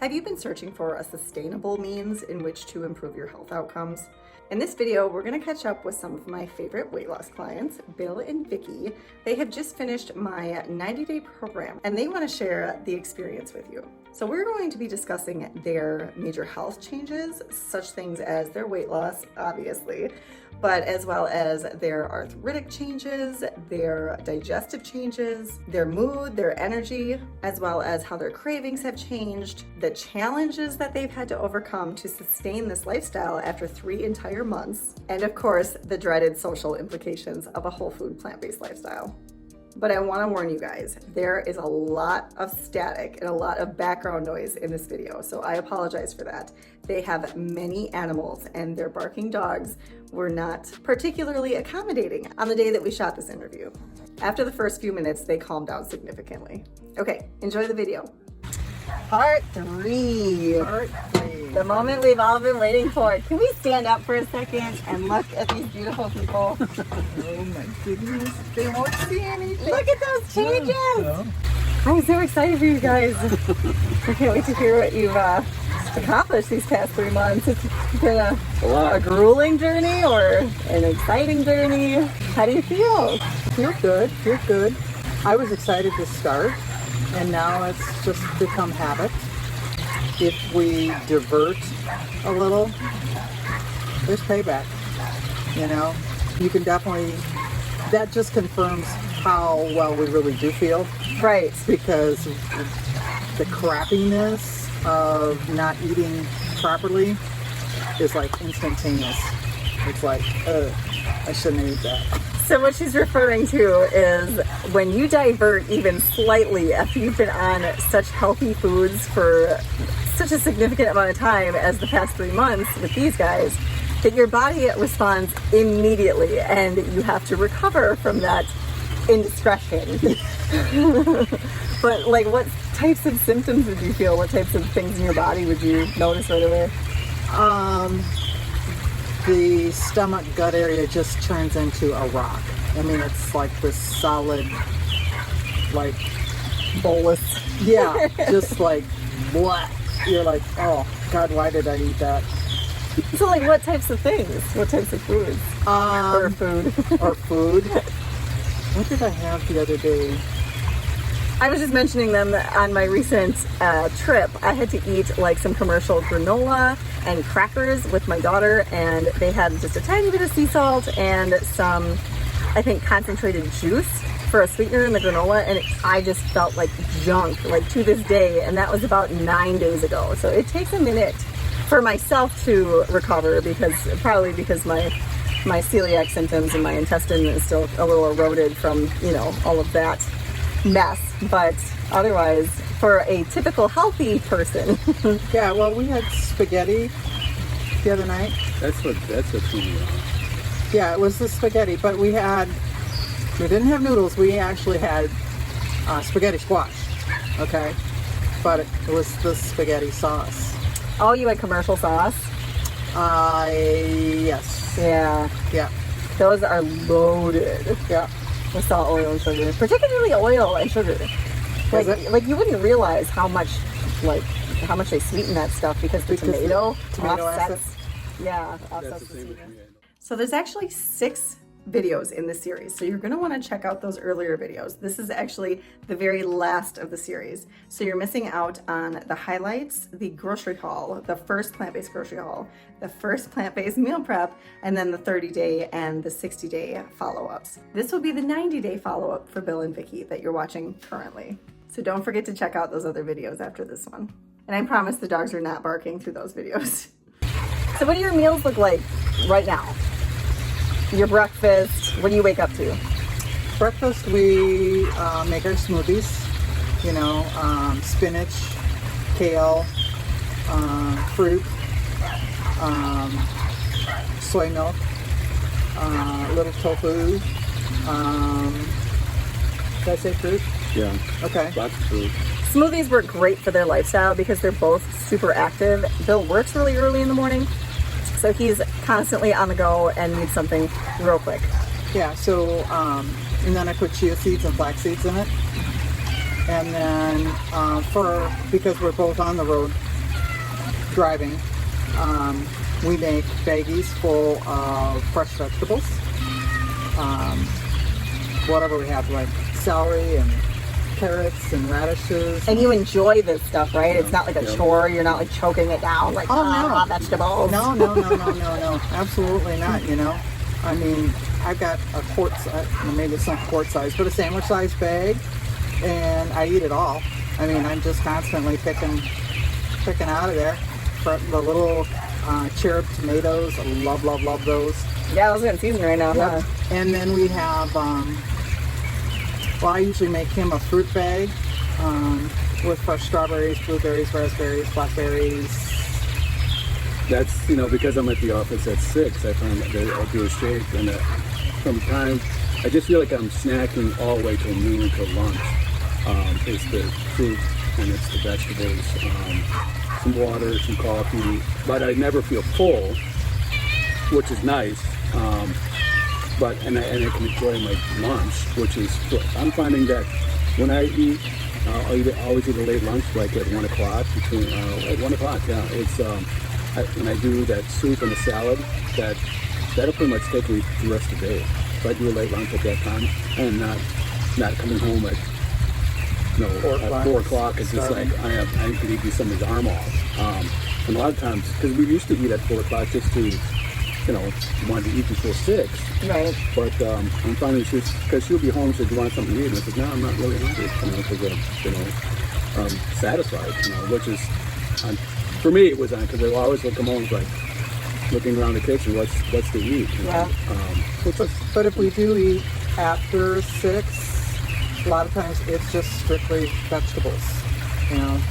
Have you been searching for a sustainable means in which to improve your health outcomes? In this video, we're going to catch up with some of my favorite weight loss clients, Bill and Vicky. They have just finished my 90-day program and they want to share the experience with you. So we're going to be discussing their major health changes, such things as their weight loss, obviously, but as well as their arthritic changes, their digestive changes, their mood, their energy, as well as how their cravings have changed, the challenges that they've had to overcome to sustain this lifestyle after 3 entire months, and of course, the dreaded social implications of a whole food plant-based lifestyle. But I want to warn you guys, there is a lot of static and a lot of background noise in this video, so I apologize for that. They have many animals and their barking dogs were not particularly accommodating on the day that we shot this interview. After the first few minutes, they calmed down significantly. Okay, enjoy the video. Part 3. The moment we've all been waiting for. Can we stand up for a second and look at these beautiful people? Oh my goodness, they won't see anything. Look at those changes! I'm so excited for you guys. I can't wait to hear what you've accomplished these past 3 months. It's been a grueling journey or an exciting journey. How do you feel? Feel good. I was excited to start, and now it's just become habit. If we divert a little, there's payback. You know, you can definitely, that just confirms how well we really do feel. Right. Because the crappiness of not eating properly is like instantaneous. It's like, I shouldn't eat that. So what she's referring to is when you divert even slightly after you've been on such healthy foods for such a significant amount of time as the past 3 months with these guys, that your body responds immediately and you have to recover from that indiscretion. But like, what types of symptoms would you feel? What types of things in your body would you notice right away? The stomach gut area just turns into a rock. I mean, it's like this solid, like, Bolus. yeah, just like, what? You're like, oh, God, why did I eat that? So like, what types of things? What types of foods? Or food. Or food. What did I have the other day? I was just mentioning them on my recent trip. I had to eat like some commercial granola and crackers with my daughter, and they had just a tiny bit of sea salt and some, I think, concentrated juice for a sweetener in the granola, and I just felt like junk, like to this day, and that was about 9 days ago. So it takes a minute for myself to recover, because my celiac symptoms and my intestine is still a little eroded from, you know, all of that mess. But otherwise, for a typical healthy person. Yeah, well, we had spaghetti the other night. That's what threw me off. Yeah, it was the spaghetti, but we didn't have noodles. We actually had spaghetti squash, okay? But it was the spaghetti sauce. Oh, you had commercial sauce? Yes. Yeah. Those are loaded. Yeah. With salt, oil, and sugar. Particularly oil and sugar. Like you wouldn't realize how much they sweeten that stuff, because the tomato offsets. Acid. Yeah, offsets the sweetness. So there's actually 6 videos in this series, so you're going to want to check out those earlier videos. This is actually the very last of the series, so you're missing out on the highlights, the grocery haul, the first plant-based grocery haul, the first plant-based meal prep, and then the 30-day and the 60-day follow-ups. This will be the 90-day follow-up for Bill and Vicky that you're watching currently, so don't forget to check out those other videos after this one. And I promise the dogs are not barking through those videos. So what do your meals look like right now? Your breakfast, what do you wake up to? Breakfast, we make our smoothies, you know, spinach, kale, fruit, soy milk, little tofu. Did I say fruit? Yeah. Okay. Lots of food. Smoothies work great for their lifestyle because they're both super active. Bill works really early in the morning, so he's constantly on the go and needs something real quick. Yeah, so, and then I put chia seeds and flax seeds in it. And then because we're both on the road driving, we make baggies full of fresh vegetables. Whatever we have, like celery and carrots and radishes. And you enjoy this stuff, right? It's not like a chore. You're not like choking it down like raw vegetables. No, absolutely not. You know, I mean, I've got a quart size, maybe it's not quart size, but a sandwich size bag, and I eat it all. I mean, I'm just constantly picking out of there. For the little cherub tomatoes, I love those. Yeah, those are in season right now. Yeah. Huh? And then we have, well, I usually make him a fruit bag with fresh strawberries, blueberries, raspberries, blackberries. That's, because I'm at the office at 6, I find that I'll do a shake, and from time, I just feel like I'm snacking all the way till noon, till lunch. It's the fruit and it's the vegetables, some water, some coffee, but I never feel full, which is nice. And I can enjoy my lunch, which is good. I'm finding that when I eat, I'll always eat a late lunch, like at 1 o'clock. At 1 o'clock, yeah. It's when I do that soup and a salad, that'll pretty much take me the rest of the day. If I do a late lunch at that time, and not coming home at 4 o'clock, it's just like I could eat somebody's arm off. And a lot of times, because we used to eat at 4 o'clock just to, wanted to eat before 6. Right. But I'm finding because she'll be home, so do you want something to eat? And I said, no, I'm not really hungry, because satisfied, which is, for me, it was on, because I always would come home, like, looking around the kitchen, what's to eat? Yeah. But if we do eat after 6, a lot of times it's just strictly vegetables,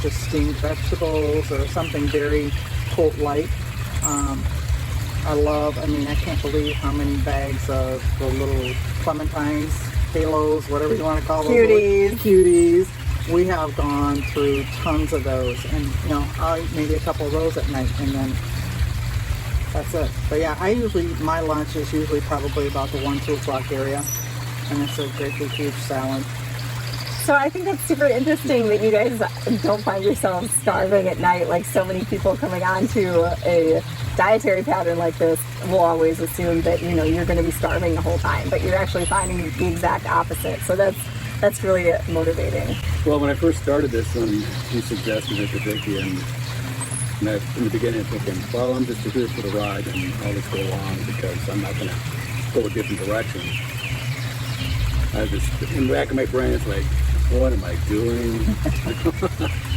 just steamed vegetables or something very cold light. I can't believe how many bags of the little clementines, halos, whatever you want to call them. Cuties. We have gone through tons of those, and I'll eat maybe a couple of those at night, and then that's it. But yeah, my lunch is usually probably about the 1-2 o'clock area, and it's a great big huge salad. So I think that's super interesting that you guys don't find yourselves starving at night. Like so many people coming on to a dietary pattern like this will always assume that you're going to be starving the whole time, but you're actually finding the exact opposite. So that's really motivating. Well, when I first started this, he suggested it to Vicky, and in the beginning I'm thinking, well, I'm just here for the ride and I'll just go along because I'm not going to go a different direction. I just, in the back of my brain, it's like, what am I doing?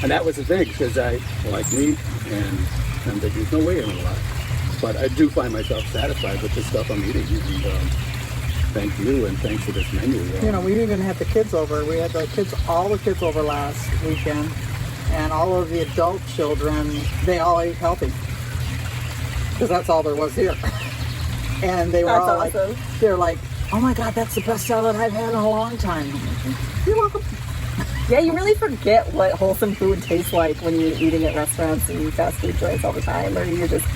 And that was the thing, because I like meat, and I'm thinking, there's no way I'm alive. But I do find myself satisfied with the stuff I'm eating, and thank you, and thanks for this menu. We even had the kids over. We had all the kids over last weekend, and all of the adult children, they all ate healthy, because that's all there was here. And they were all awesome. They're like, oh my God, that's the best salad I've had in a long time. You're welcome. Yeah, you really forget what wholesome food tastes like when you're eating at restaurants and fast food joints all the time, or you're just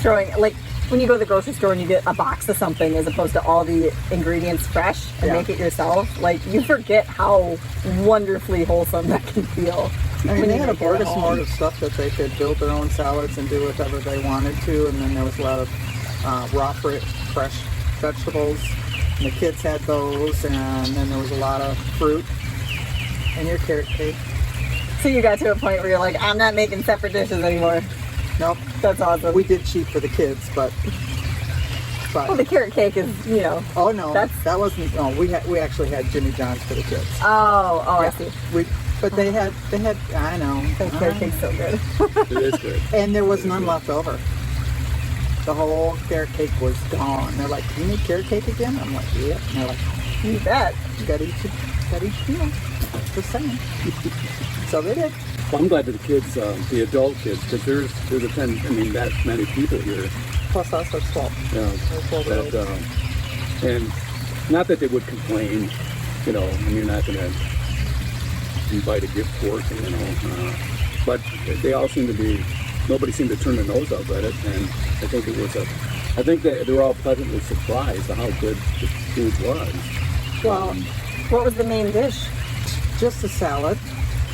throwing, like when you go to the grocery store and you get a box of something as opposed to all the ingredients fresh and make it yourself, like you forget how wonderfully wholesome that can feel. They had a smorgasbord of stuff that they could build their own salads and do whatever they wanted to, and then there was a lot of raw fresh vegetables. And the kids had those, and then there was a lot of fruit. And your carrot cake. So you got to a point where you're like, I'm not making separate dishes anymore. Nope. That's awesome. We did cheat for the kids, but well, the carrot cake is, Oh no, that wasn't. No, we actually had Jimmy John's for the kids. Oh, yeah. I see. But they had. I know. The carrot cake's so good. It is good. And there was none left over. The whole carrot cake was gone. They're like, "You need carrot cake again?" I'm like, "Yeah." And they're like, "You bet. You gotta eat Just saying." So they did. Well, I'm glad that the kids, the adult kids, because there's that many people here. Plus us, that's 12. Yeah. And not that they would complain, and you're not going to invite a gift portion, but they all seem to be. Nobody seemed to turn their nose up at it, and I think that they were all pleasantly surprised at how good the food was. Well, what was the main dish? Just a salad.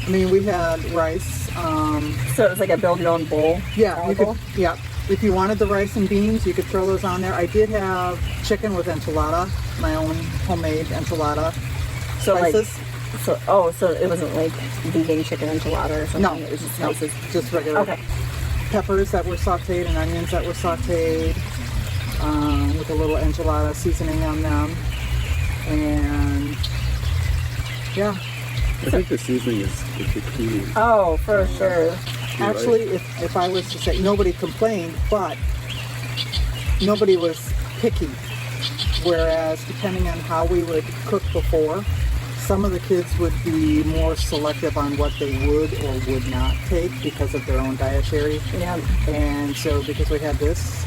We had rice So it was like a build your own bowl? Yeah, you could, bowl? yeah. If you wanted the rice and beans, you could throw those on there. I did have chicken with enchilada, my own homemade enchilada So spices. so it wasn't like vegan chicken enchilada or something? No, It was just no, spices? just regular Okay. peppers that were sauteed and onions that were sauteed with a little enchilada seasoning on them. And yeah, I think the seasoning is the key. Oh, for sure. You're actually, right. if I was to say, nobody complained, but nobody was picky. Whereas depending on how we would cook before, some of the kids would be more selective on what they would or would not take because of their own dietary. Yeah. And so because we had this,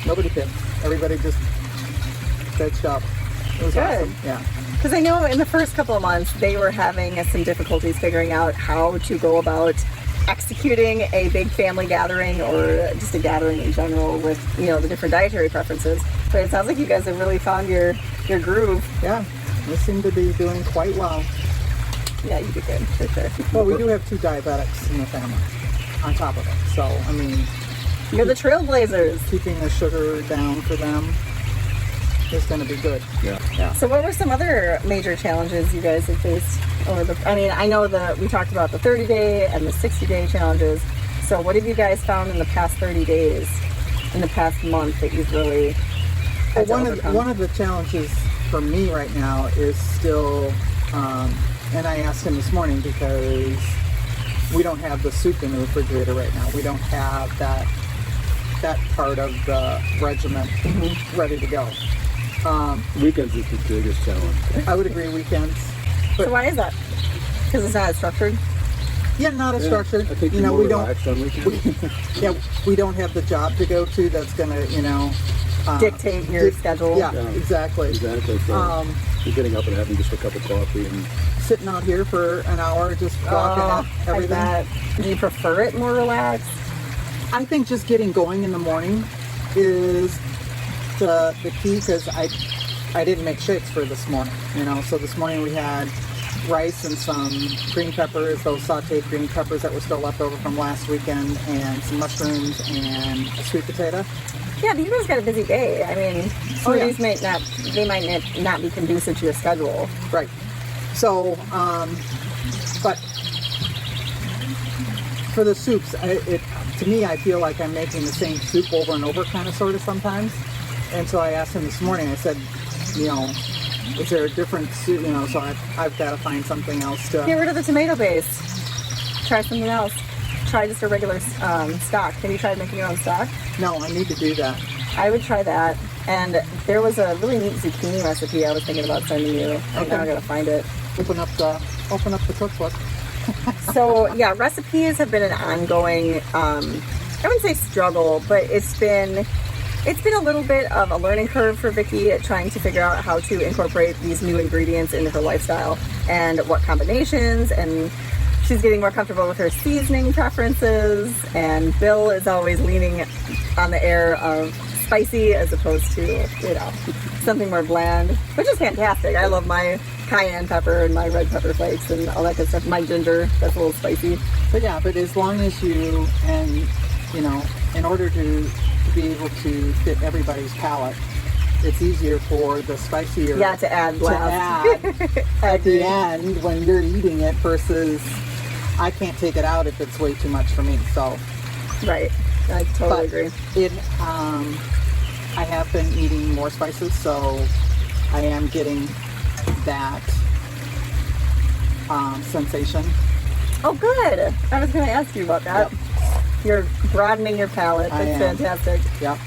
nobody picked. Everybody just vegged up. It was Good. awesome. Yeah. Because I know in the first couple of months they were having some difficulties figuring out how to go about executing a big family gathering or just a gathering in general with, you know, the different dietary preferences. But it sounds like you guys have really found your groove. Yeah. We seem to be doing quite well. Yeah, you did good, for sure. Well, we do have 2 diabetics in the family on top of it. So, I mean, You're the trailblazers. keeping the sugar down for them is going to be good. Yeah. Yeah. So what were some other major challenges you guys have faced over the, I mean, I know that we talked about the 30-day and the 60-day challenges. So what have you guys found in the past 30 days, in the past month that you've really had to overcome? One of the challenges for me right now is still, and I asked him this morning because we don't have the soup in the refrigerator right now. We don't have that part of the regimen ready to go. Weekends is the biggest challenge. I would agree weekends. So why is that? Because it's not as structured? Yeah, not as structured. I think You you're know, more we don't. relaxed on weekends. Yeah, we don't have the job to go to that's gonna, Dictate your schedule? Yeah, Yeah. exactly. Exactly. So you're getting up and having just a cup of coffee and Sitting out here for an hour, just walking at I everything. bet. Do you prefer it more relaxed? I think just getting going in the morning is the key because I didn't make shakes for this morning, So this morning we had rice and some green peppers, those sauteed green peppers that were still left over from last weekend, and some mushrooms and a sweet potato. Yeah, but you guys got a busy day. I mean, some yeah. of these might not be conducive to your schedule. Right. So, but for the soups, to me, I feel like I'm making the same soup over and over kind of sort of sometimes. And so I asked him this morning, I said, is there a different soup, so I've got to find something else to... Get rid of the tomato base. Try something else. Try just a regular stock. Have you tried making your own stock? No, I need to do that. I would try that. And there was a really neat zucchini recipe I was thinking about sending you. Right now I gotta find it. Open up the cookbook. So yeah, recipes have been an ongoing, I wouldn't say struggle, but it's been a little bit of a learning curve for Vicky at trying to figure out how to incorporate these new ingredients into her lifestyle and what combinations, and she's getting more comfortable with her seasoning preferences, and Bill is always leaning on the air of spicy as opposed to, something more bland, which is fantastic. I love my cayenne pepper and my red pepper flakes and all that good stuff. My ginger, that's a little spicy. But yeah, but as long as you, and in order to be able to fit everybody's palate, it's easier for the spicier To add last. at the end when you're eating it versus I can't take it out if it's way too much for me. So, Right, I totally agree. I have been eating more spices, so I am getting that sensation. Oh, good. I was going to ask you about that. Yep. You're broadening your palate. I That's am. fantastic. Yeah.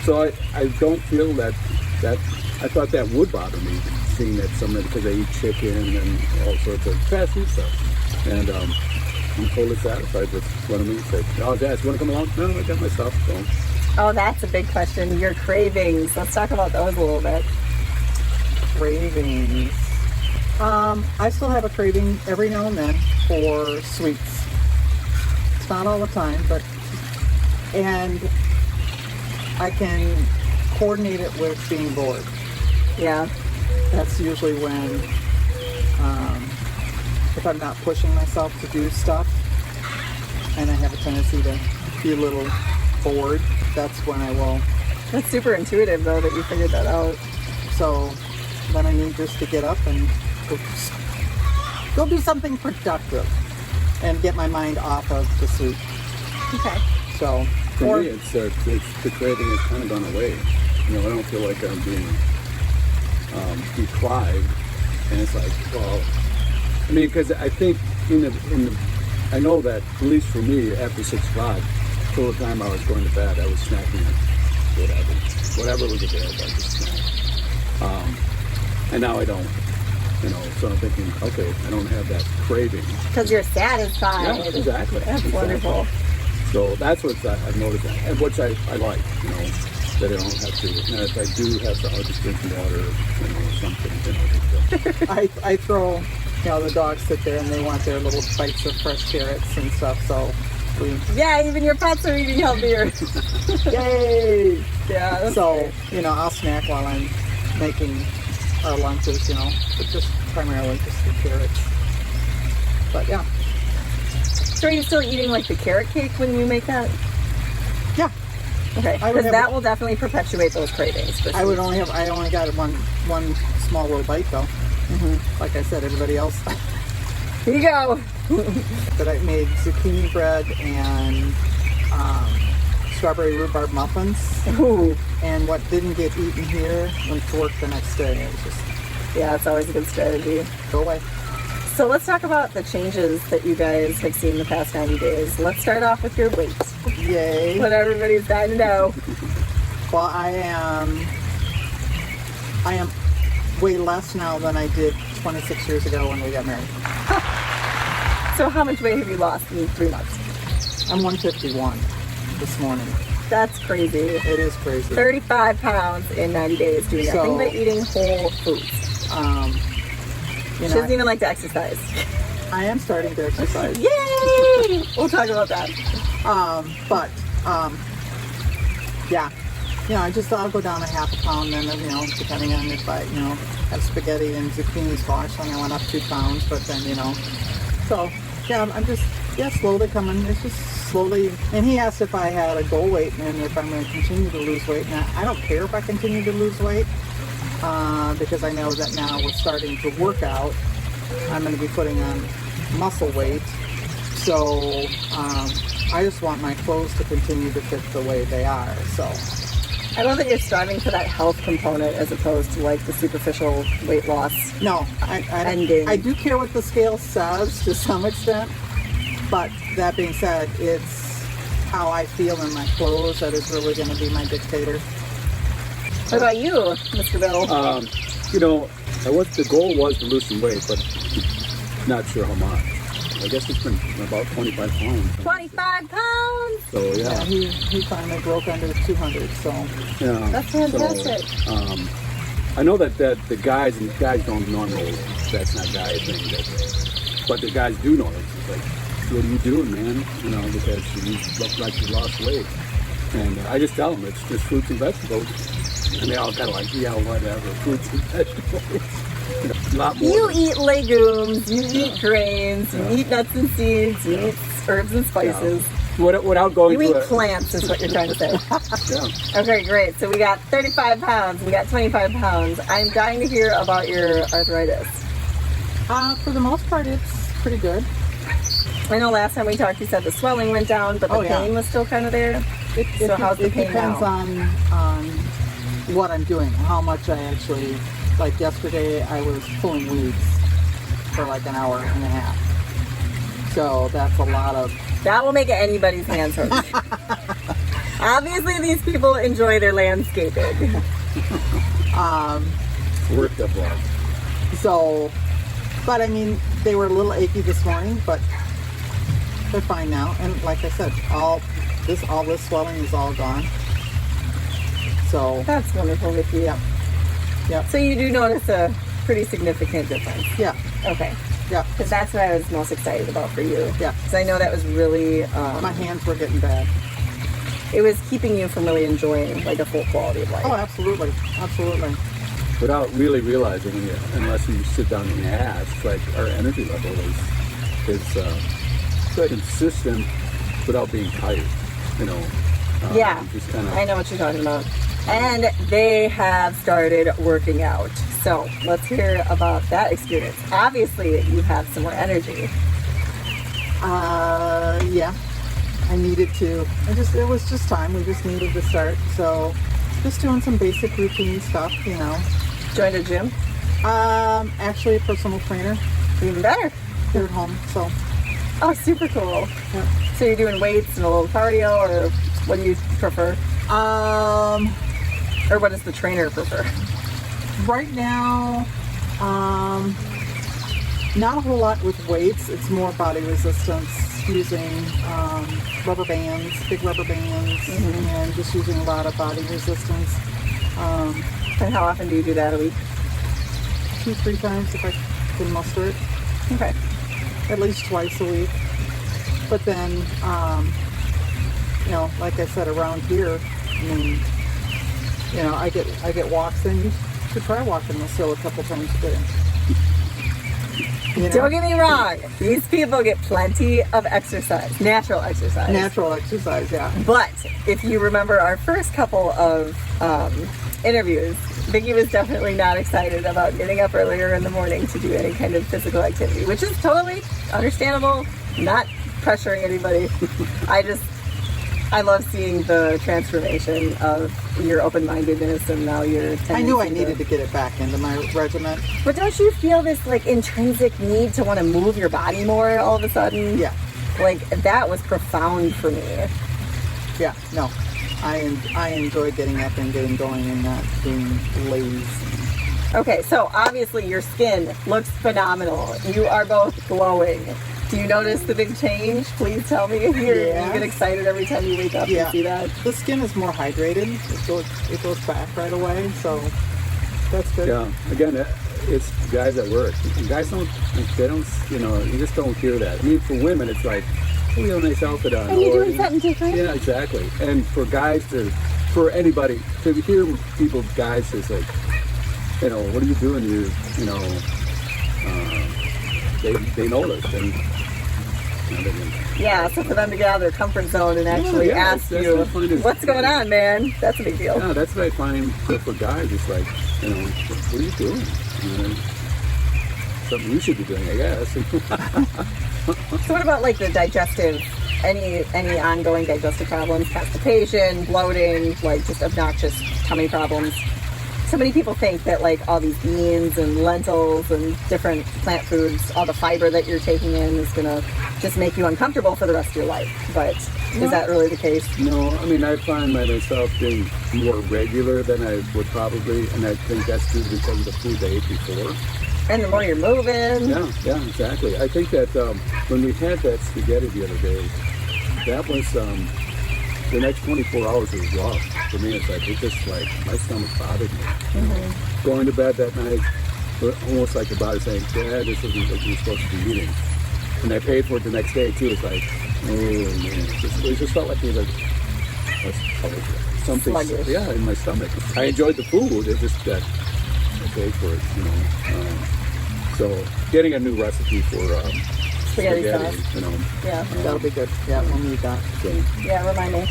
so I don't feel that I thought that would bother me, seeing that because I eat chicken and all sorts of fast food stuff. And I'm totally satisfied with what I'm eating. Oh, Dad, you want to come along? No, I got my stuff. So. Oh, that's a big question. Your cravings. Let's talk about those a little bit. Cravings. I still have a craving every now and then for sweets. It's not all the time, and I can coordinate it with being bored. Yeah. That's usually when if I'm not pushing myself to do stuff, and I have a tendency to be a little bored, that's when I will. That's super intuitive, though, that you figured that out. So then I need just to get up and go do something productive and get my mind off of the sleep. Okay. So For me, it's the craving has kind of gone away. You know, I don't feel like I'm being deprived, and it's like, well, I mean, because I think I know that at least for me, after 6 o'clock, till the time I was going to bed, I was snacking on whatever was available. I just snack. And now I don't. You know, so I'm thinking, okay, I don't have that craving. Because you're satisfied. Yeah, exactly. That's wonderful. So that's what I've noticed, and which I like, you know, that I don't have to. Now, if I do have to, I'll just drink some water, you know, or something. You know, I throw, you know, the dogs sit there and they want their little bites of fresh carrots and stuff. So Yeah, even your pets are eating healthier. yay! Yeah. So you know, I'll snack while I'm making our lunches. You know, but just primarily just the carrots. But yeah. So are you still eating like the carrot cake when you make that? Yeah. Okay, I would because have- that will definitely perpetuate those cravings. For I sweets. only got one small little bite though. Like I said, everybody else. Here you go. But I made zucchini bread and strawberry rhubarb muffins. Ooh. And what didn't get eaten here went to work the next day. It was just Yeah, it's always a good strategy. go away. So let's talk about the changes that you guys have seen the past 90 days. Let's start off with your weight. Yay. What everybody's dying to know. Well, I am way less now than I did 26 years ago when we got married. So how much weight have you lost in 3 months? I'm 151 this morning. That's crazy. It is crazy. 35 pounds in 90 days doing So- nothing but eating whole foods. You She know, doesn't even like to exercise. I am starting to exercise. Yay! We'll talk about that. Yeah, you know, I'll go down a half a pound, then, you know, depending on if I, you know, have spaghetti and zucchini squash, then I went up 2 pounds, but then, you know, so, yeah, I'm just, slowly coming, it's just slowly, and he asked if I had a goal weight and if I'm going to continue to lose weight, and I don't care if I continue to lose weight, because I know that now we're starting to work out, I'm going to be putting on muscle weight, so, I just want my clothes to continue to fit the way they are, so. I love that you're striving for that health component as opposed to like the superficial weight loss. No, Ending. I do care what the scale says to some extent, but that being said, it's how I feel in my clothes that is really going to be my dictator. What about you, Mr. Bill? you know, the goal was to lose some weight, but not sure how much. I guess it's been about 25 pounds. 25 pounds! So Yeah, he finally broke under 200, so. yeah. That's fantastic. So, I know that the guys don't normally, that's not guy thing, but the guys do know it. It's like, what are you doing, man? You know, because you look like you lost weight. And I just tell them it's just fruits and vegetables. And they all kind of like, yeah, whatever, fruits and vegetables. A lot more. You eat legumes, you eat grains, you eat nuts and seeds, you eat herbs and spices. Without going You to eat plants is what you're trying to say. Yeah. Okay, great. So we got 35 pounds, we got 25 pounds. I'm dying to hear about your arthritis. For the most part, it's pretty good. I know last time we talked you said the swelling went down, but the Oh, yeah. pain was still kind of there. It how's the pain depends now? on what I'm doing, how much I actually, like yesterday I was pulling weeds for like an hour and a half. So that's a lot of, That will make anybody's hands hurt. Obviously, these people enjoy their landscaping. Worked up well. so, but I mean, they were a little achy this morning, but they're fine now. And like I said, all this swelling is all gone. So, That's wonderful, Vicky. Yep. So you do notice a pretty significant difference. yeah, Okay. yeah, Because that's what I was most excited about for you. yeah. Because I know that was really, My hands were getting bad. it was keeping you from really enjoying like a full quality of life. Oh, absolutely, absolutely. without really realizing it, unless you sit down and ask, like our energy level is consistent without being tired, you know. Yeah, Just kind of. I know what you're talking about. And they have started working out. So let's hear about that experience. Obviously, you have some more energy. Yeah, I needed to. It was just time. We just needed to start. So just doing some basic routine stuff, you know. Joined a gym? Actually a personal trainer Even better. here at home, so. Oh, super cool. Yeah. So you're doing weights and a little cardio, or what do you prefer? Or what does the trainer prefer? Right now, not a whole lot with weights. It's more body resistance, using rubber bands, big rubber bands, and just using a lot of body resistance. And how often do you do that a week? 2-3 times if I can muster it. Okay. At least twice a week. But then, you know, like I said, around here, I mean, you know, I get walks in. You should try walking this hill a couple times a day. You know? Don't get me wrong. These people get plenty of exercise, natural exercise. Natural exercise, yeah. But if you remember our first couple of interviews, Vicky was definitely not excited about getting up earlier in the morning to do any kind of physical activity, which is totally understandable. Not pressuring anybody. I love seeing the transformation of your open-mindedness and now your tendency. I knew I needed to get it back into my regimen. But don't you feel this like intrinsic need to want to move your body more all of a sudden? Yeah. Like that was profound for me. Yeah, no. I enjoy getting up and getting going and not being lazy. Okay, so obviously your skin looks phenomenal. You are both glowing. Do you notice the big change? Please tell me. You get excited every time you wake up and see that. The skin is more hydrated. It goes back right away, so that's good. Yeah, again, it's guys at work. Guys don't, you know, you just don't hear that. I mean, for women, it's like, oh, you have a nice outfit on. And you're doing something different. Yeah, exactly. And for guys for anybody, to hear people, guys just like, you know, what are you doing? You know, they notice. And, yeah, so for them to get out of their comfort zone and actually ask you, what's going on, man? That's a big deal. Yeah, that's what I find for guys. It's like, you know, what are you doing? You know, something you should be doing, I guess. So what about like the digestive, any ongoing digestive problems, constipation, bloating, like just obnoxious tummy problems? So many people think that like all these beans and lentils and different plant foods, all the fiber that you're taking in is gonna just make you uncomfortable for the rest of your life. But is that really the case? No, I mean, I find myself being more regular than I would probably, and I think that's due because of the food they ate before. And the more you're moving. Yeah, exactly. I think that when we had that spaghetti the other day, that was the next 24 hours was rough for me. It's like, it just like, my stomach bothered me. Mm-hmm. Going to bed that night, almost like the body saying, Dad, this isn't what you're supposed to be eating. And I paid for it the next day too. It's like, oh man, it just felt like there was something, in my stomach. I enjoyed the food, it just that I paid for it, you know. So getting a new recipe for spaghetti sauce, you know. Yeah, that'll be good. Yeah, we'll need that. So. Yeah, remind me.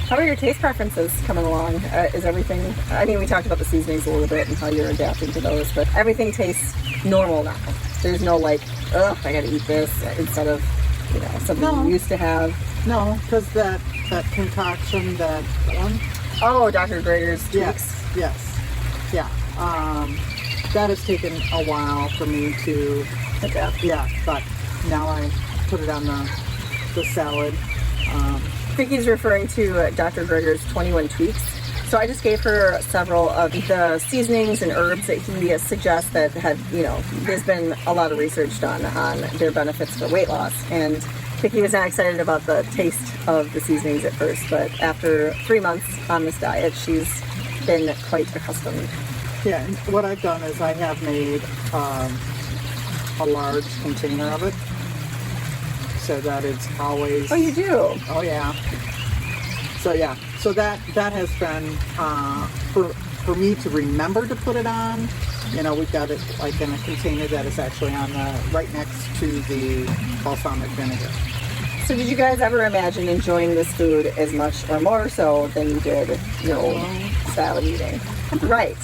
How are your taste preferences coming along? Is everything, I mean, we talked about the seasonings a little bit and how you're adapting to those, but everything tastes normal now. There's no like, ugh, I gotta eat this instead of, you know, something you used to have. No, because that concoction, that one. Oh, Dr. Greger's tweaks. Yes. Yeah. That has taken a while for me to adapt. Yeah, but now I put it on the salad. Vicky's referring to Dr. Greger's 21 tweaks. So I just gave her several of the seasonings and herbs that he suggests that have, you know, there's been a lot of research done on their benefits for weight loss. And Vicky was not excited about the taste of the seasonings at first, but after 3 months on this diet, she's been quite accustomed. Yeah, and what I've done is I have made a large container of it so that it's always... Oh, you do? Oh, yeah. So, yeah. So that has been, for me to remember to put it on, you know, we've got it like in a container that is actually on right next to the balsamic vinegar. So did you guys ever imagine enjoying this food as much or more so than you did your old style of eating? Right.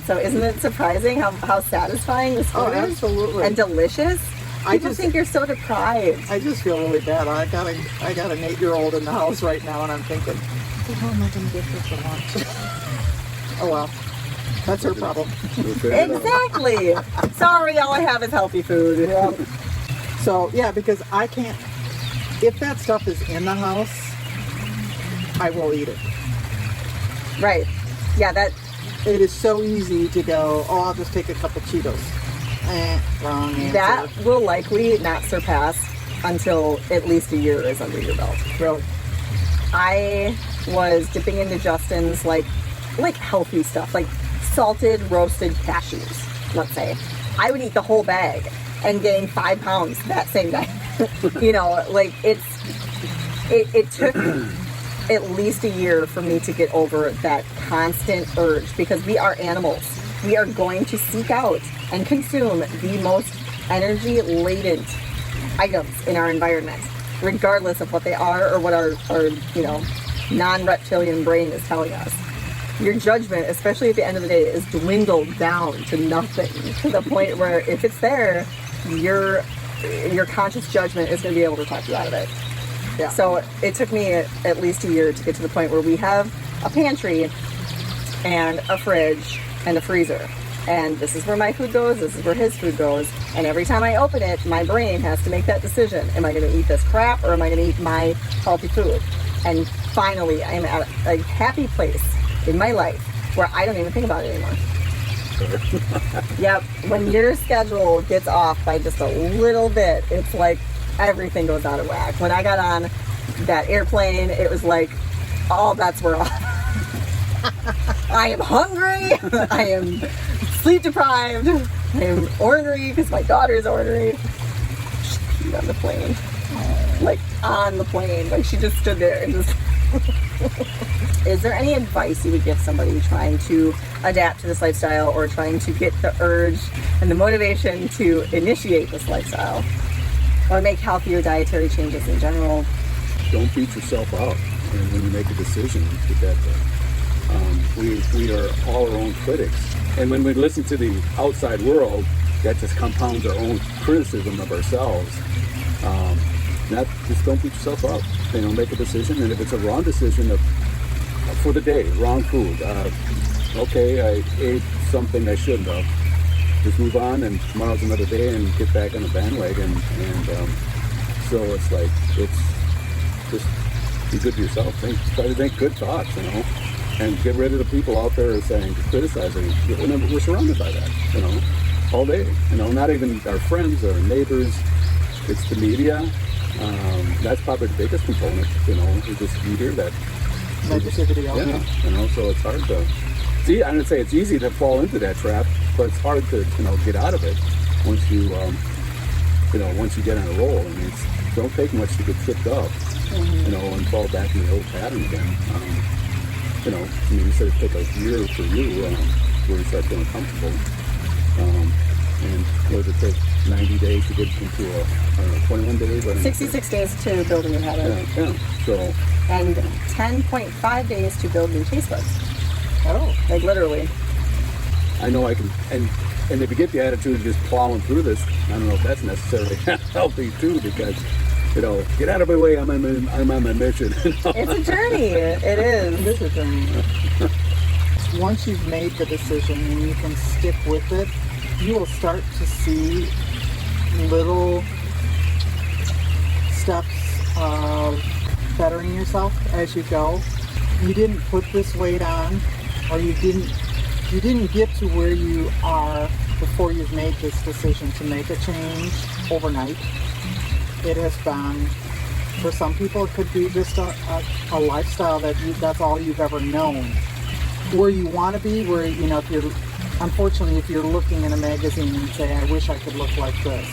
So isn't it surprising how satisfying this food is? Absolutely. And delicious? I People just think you're so deprived. I just feel really bad. I got an 8-year-old in the house right now, and I'm thinking, how am I going to get her for lunch? Oh well, that's her problem. Exactly. Sorry, all I have is healthy food. Yeah. So yeah, because I can't. If that stuff is in the house, I will eat it. Right. Yeah, that. It is so easy to go, oh, I'll just take a couple Cheetos. Wrong answer. That will likely not surpass until at least a year is under your belt. Really? I was dipping into Justin's like healthy stuff, like salted roasted cashews, let's say. I would eat the whole bag and gain 5 pounds that same day. You know, like it took at least a year for me to get over that constant urge, because we are animals. We are going to seek out and consume the most energy-laden items in our environment, regardless of what they are or what our you know, non-reptilian brain is telling us. Your judgment, especially at the end of the day, is dwindled down to nothing, to the point where if it's there, your conscious judgment is going to be able to talk you out of it. Yeah. So it took me at least a year to get to the point where we have a pantry and a fridge and a freezer. And this is where my food goes, this is where his food goes. And every time I open it, my brain has to make that decision. Am I going to eat this crap, or am I going to eat my healthy food? And finally, I'm at a happy place in my life where I don't even think about it anymore. Yep, when your schedule gets off by just a little bit, it's like everything goes out of whack. When I got on that airplane, it was like all bets were off. I am hungry, I am sleep deprived, I am ornery because my daughter's ornery. She peed on the plane. Like on the plane, like she just stood there and just Is there any advice you would give somebody trying to adapt to this lifestyle, or trying to get the urge and the motivation to initiate this lifestyle, or make healthier dietary changes in general? Don't beat yourself up when you make a decision with that. We are all our own critics, and when we listen to the outside world, that just compounds our own criticism of ourselves. Just don't beat yourself up. Make a decision, and if it's a wrong decision for the day, wrong food, okay, I ate something I shouldn't have. Just move on, and tomorrow's another day, and get back on the bandwagon. And so it's like, it's just be good to yourself. Try to think good thoughts, and get rid of the people out there saying, criticizing. We're surrounded by that, all day. Not even our friends or neighbors. It's the media. That's probably the biggest component. You hear that negativity. Yeah, so it's hard to see. I would say it's easy to fall into that trap, but it's hard to get out of it once you once you get on a roll. It don't take much to get tripped up, and fall back in the old pattern again. You said it took a year for you where you start feeling comfortable. And what does it take? 90 days to get into 21 days? 66 days to build a new habit. Yeah. So. And 10.5 days to build new taste buds. Oh. Like literally. I know I can, and if you get the attitude of just plowing through this, I don't know if that's necessarily healthy too, because, get out of my way, I'm on my mission. It's a journey. It is. It is a journey. Once you've made the decision and you can stick with it, you will start to see little steps of bettering yourself as you go. You didn't put this weight on, or you didn't get to where you are before you've made this decision to make a change overnight. It has been, for some people, it could be just a lifestyle that's all you've ever known. Where you want to be, where, if you're looking in a magazine and say, I wish I could look like this,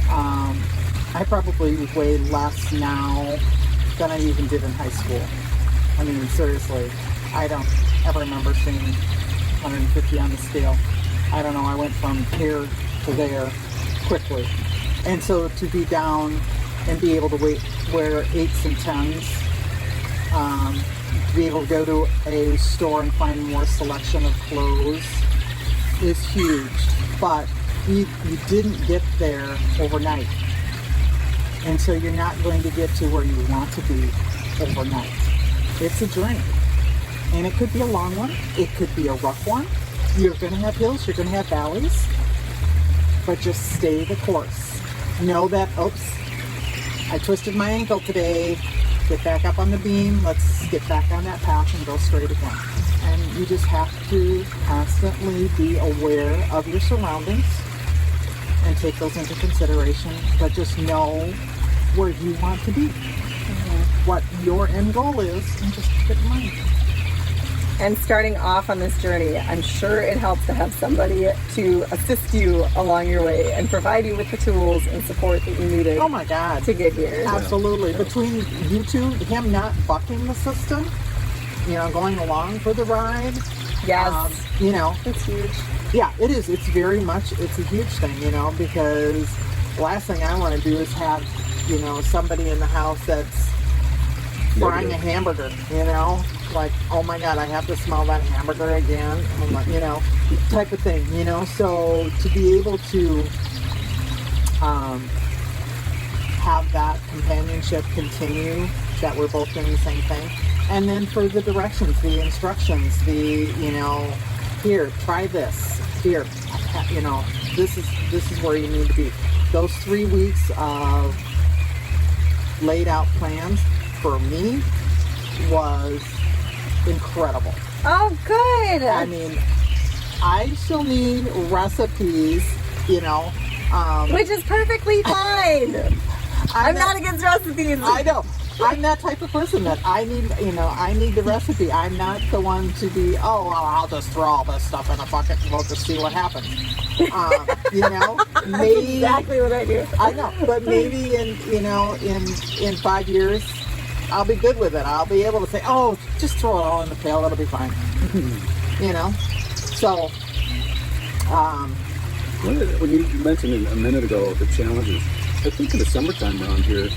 I probably weigh less now than I even did in high school. Seriously, I don't ever remember seeing 150 on the scale. I don't know, I went from here to there quickly. And so to be down and be able to wear 8s and 10s, to be able to go to a store and find more selection of clothes is huge. But you didn't get there overnight. And so you're not going to get to where you want to be overnight. It's a journey. And it could be a long one. It could be a rough one. You're going to have hills. You're going to have valleys. But just stay the course. Know that, oops, I twisted my ankle today. Get back up on the beam. Let's get back on that path and go straight again. And you just have to constantly be aware of your surroundings and take those into consideration. But just know where you want to be, what your end goal is, and just keep it in mind. And starting off on this journey, I'm sure it helps to have somebody to assist you along your way and provide you with the tools and support that you needed. Oh my God. To get here. Absolutely. Yeah. Between you two, him not bucking the system, going along for the ride. Yes. It's huge. Yeah, it is. It's a huge thing, because the last thing I want to do is have, somebody in the house that's frying a hamburger, like, oh my God, I have to smell that hamburger again, type of thing, so to be able to have that companionship continue, that we're both doing the same thing, and then for the directions, the instructions, here, try this, here, this is where you need to be. Those 3 weeks of laid out plans for me was incredible. Oh, good. I mean, I still need recipes, which is perfectly fine. I'm not against recipes. I know. I'm that type of person that I need the recipe. I'm not the one to be, I'll just throw all this stuff in a bucket and we'll just see what happens. Maybe exactly what I do. I know, but maybe in 5 years, I'll be good with it. I'll be able to say, just throw it all in the pail. That'll be fine. So, when you mentioned a minute ago the challenges, I think in the summertime around here,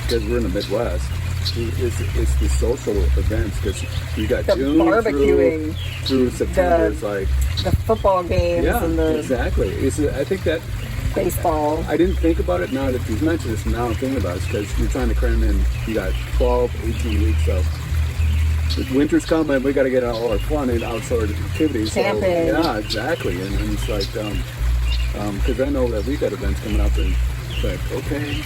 because we're in the Midwest, it's the social events, because you got the June barbecuing through September. It's like the football games and the exactly. I think that baseball. I didn't think about it. Now that you've mentioned this, now I'm thinking about it, because you're trying to cram in. You got 12, 18 weeks of winter's coming. We got to get all our fun and outside activities. Camping. So, yeah, exactly. And it's like because I know that we got events coming up, and it's like, okay,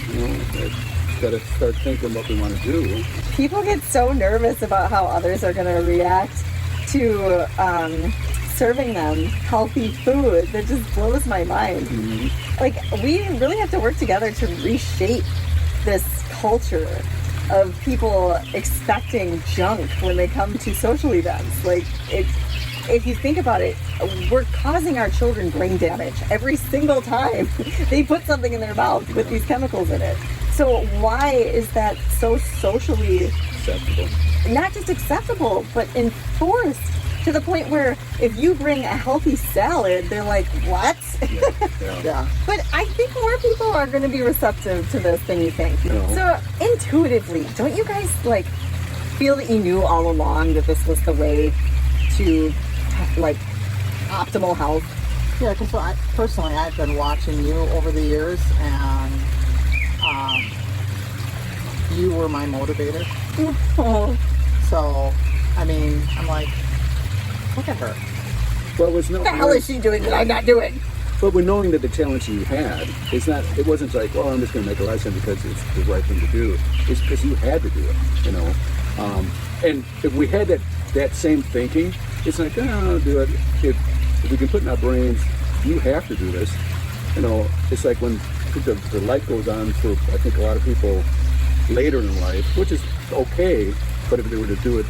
got to start thinking what we want to do. People get so nervous about how others are going to react to serving them healthy food. That just blows my mind. Mm-hmm. Like, we really have to work together to reshape this culture of people expecting junk when they come to social events. Like, if you think about it, we're causing our children brain damage every single time they put something in their mouth with these chemicals in it. So why is that so socially acceptable? Not just acceptable, but enforced to the point where if you bring a healthy salad, they're like, what? Yeah. But I think more people are going to be receptive to this than you think. No. So intuitively, don't you guys feel that you knew all along that this was the way to optimal health? Yeah, because I've been watching you over the years, and you were my motivator. Oh. So, I mean, I'm like, look at her. Well, What the hell is she doing that I'm not doing? But with knowing that the challenge you had, it wasn't like, well, I'm just going to make a lesson because it's the right thing to do. It's because you had to do it, and if we had that same thinking, it's like, I'll do it. If we can put in our brains, you have to do this. It's like when the light goes on for, I think, a lot of people later in life, which is okay, but if they were to do it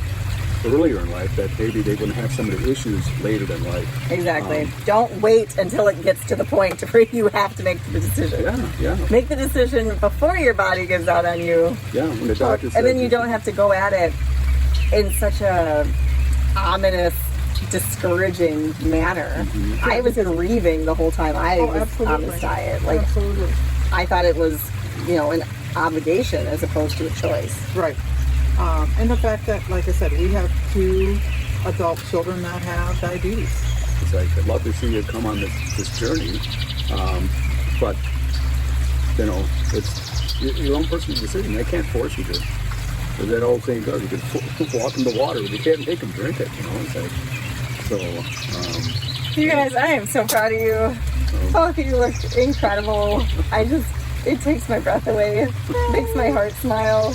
earlier in life, that maybe they wouldn't have some of the issues later in life. Exactly. Don't wait until it gets to the point where you have to make the decision. Yeah. Make the decision before your body gives out on you. Yeah, when the doctor says, and then you don't have to go at it in such a ominous, discouraging manner. I was grieving the whole time I was on this diet. Like, Absolutely. I thought it was, you know, an obligation as opposed to a choice. Right. And the fact that, like I said, we have 2 adult children that have diabetes. It's like, I'd love to see you come on this journey, but you know, it's your own personal decision. I can't force you to. As that old saying goes, you can walk in the water, but you can't make them drink it. You know, it's like, so. You guys, I am so proud of you. Oh, you look incredible. It takes my breath away. Makes my heart smile.